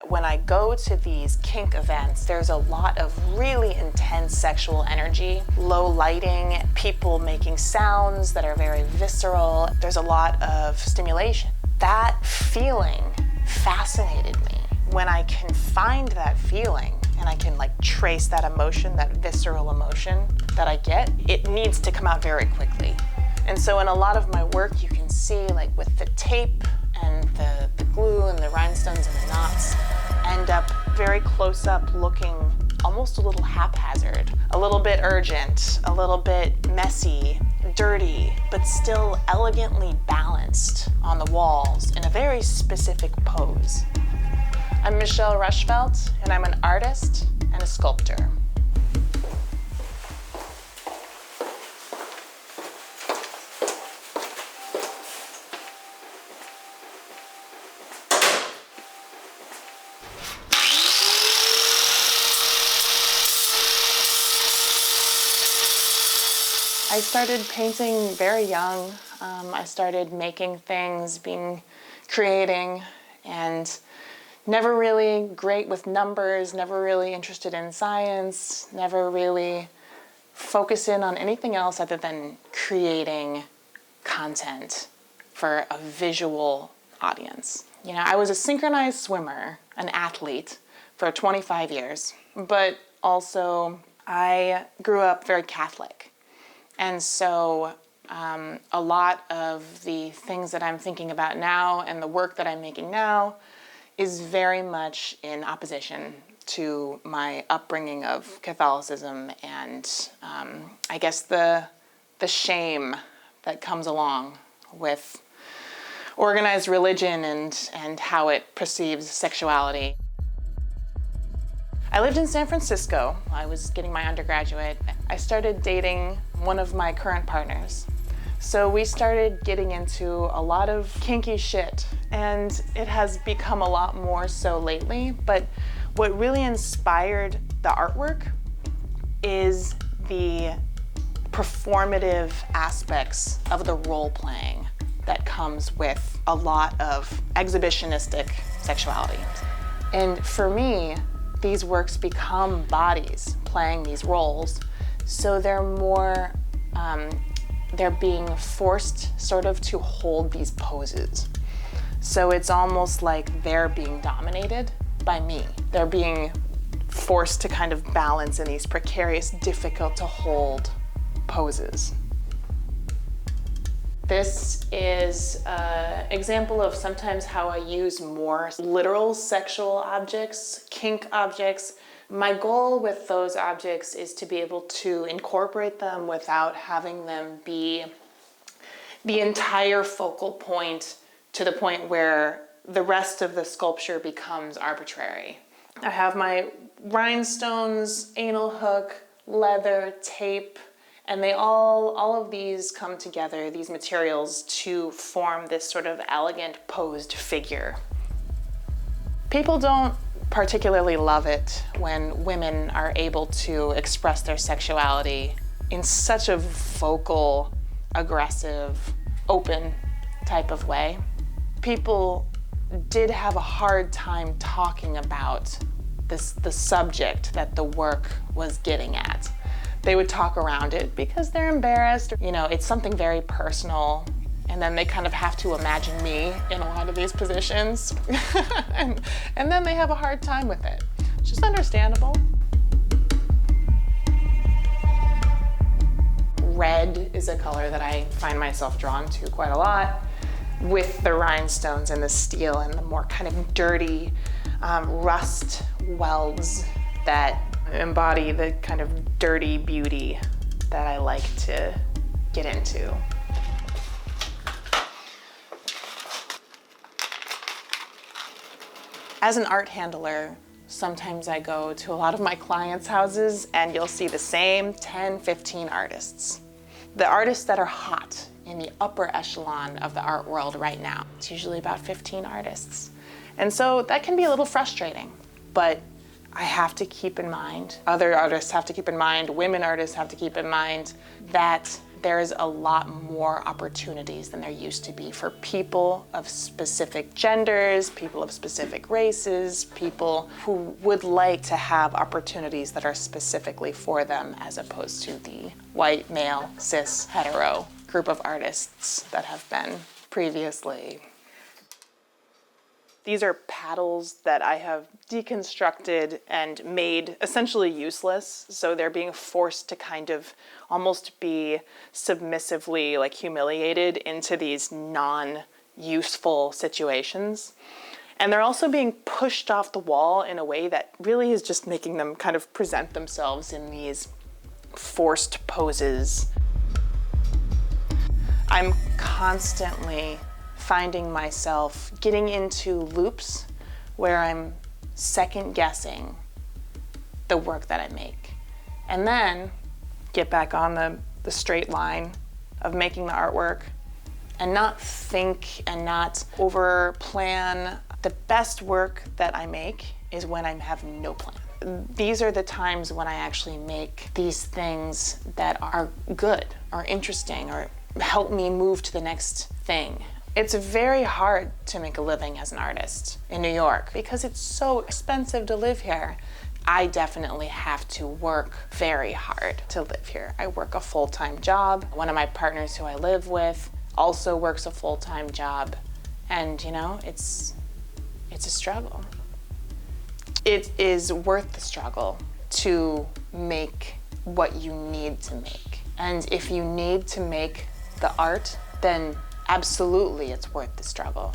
When I go to these kink events, there's a lot of really intense sexual energy, low lighting, people making sounds that are very visceral. There's a lot of stimulation. That feeling fascinated me. When I can find that feeling and I can trace that emotion, that visceral emotion that I get, it needs to come out very quickly. And so in a lot of my work, you can see with the tape and the glue and the rhinestones and the knots end up very close up looking almost a little haphazard, a little bit urgent, a little bit messy, dirty, but still elegantly balanced on the walls in a very specific pose. I'm Michele Rushfeldt, and I'm an artist and a sculptor. I started painting very young. I started making things, creating, and never really great with numbers, never really interested in science, never really focus in on anything else other than creating content for a visual audience. I was a synchronized swimmer, an athlete, for 25 years, but also I grew up very Catholic. And so a lot of the things that I'm thinking about now and the work that I'm making now is very much in opposition to my upbringing of Catholicism and I guess the shame that comes along with organized religion and how it perceives sexuality. I lived in San Francisco. I was getting my undergraduate. I started dating one of my current partners. So we started getting into a lot of kinky shit, and it has become a lot more so lately, but what really inspired the artwork is the performative aspects of the role-playing that comes with a lot of exhibitionistic sexuality. And for me, these works become bodies playing these roles, so they're more, they're being forced sort of to hold these poses. So it's almost like they're being dominated by me. They're being forced to kind of balance in these precarious, difficult to hold poses. This is an example of sometimes how I use more literal sexual objects, kink objects. My goal with those objects is to be able to incorporate them without having them be the entire focal point to the point where the rest of the sculpture becomes arbitrary. I have my rhinestones, anal hook, leather, tape, and they all of these come together, these materials, to form this sort of elegant posed figure. People don't particularly love it when women are able to express their sexuality in such a vocal, aggressive, open type of way. People did have a hard time talking about the subject that the work was getting at. They would talk around it because they're embarrassed. It's something very personal, and then they kind of have to imagine me in a lot of these positions. and then they have a hard time with it. It's just understandable. Red is a color that I find myself drawn to quite a lot, with the rhinestones and the steel and the more kind of dirty rust welds that embody the kind of dirty beauty that I like to get into. As an art handler, sometimes I go to a lot of my clients' houses and you'll see the same 10, 15 artists. The artists that are hot in the upper echelon of the art world right now, it's usually about 15 artists. And so that can be a little frustrating, but I have to keep in mind, other artists have to keep in mind, women artists have to keep in mind that there's a lot more opportunities than there used to be for people of specific genders, people of specific races, people who would like to have opportunities that are specifically for them, as opposed to the white, male, cis, hetero group of artists that have been previously. These are paddles that I have deconstructed and made essentially useless. So they're being forced to kind of almost be submissively like humiliated into these non-useful situations. And they're also being pushed off the wall in a way that really is just making them kind of present themselves in these forced poses. I'm constantly finding myself getting into loops where I'm second guessing the work that I make. And then get back on the straight line of making the artwork and not think and not over plan. The best work that I make is when I have no plan. These are the times when I actually make these things that are good or interesting or help me move to the next thing. It's very hard to make a living as an artist in New York because it's so expensive to live here. I definitely have to work very hard to live here. I work a full-time job. One of my partners who I live with also works a full-time job. And you know, it's a struggle. It is worth the struggle to make what you need to make. And if you need to make the art, then absolutely, it's worth the struggle.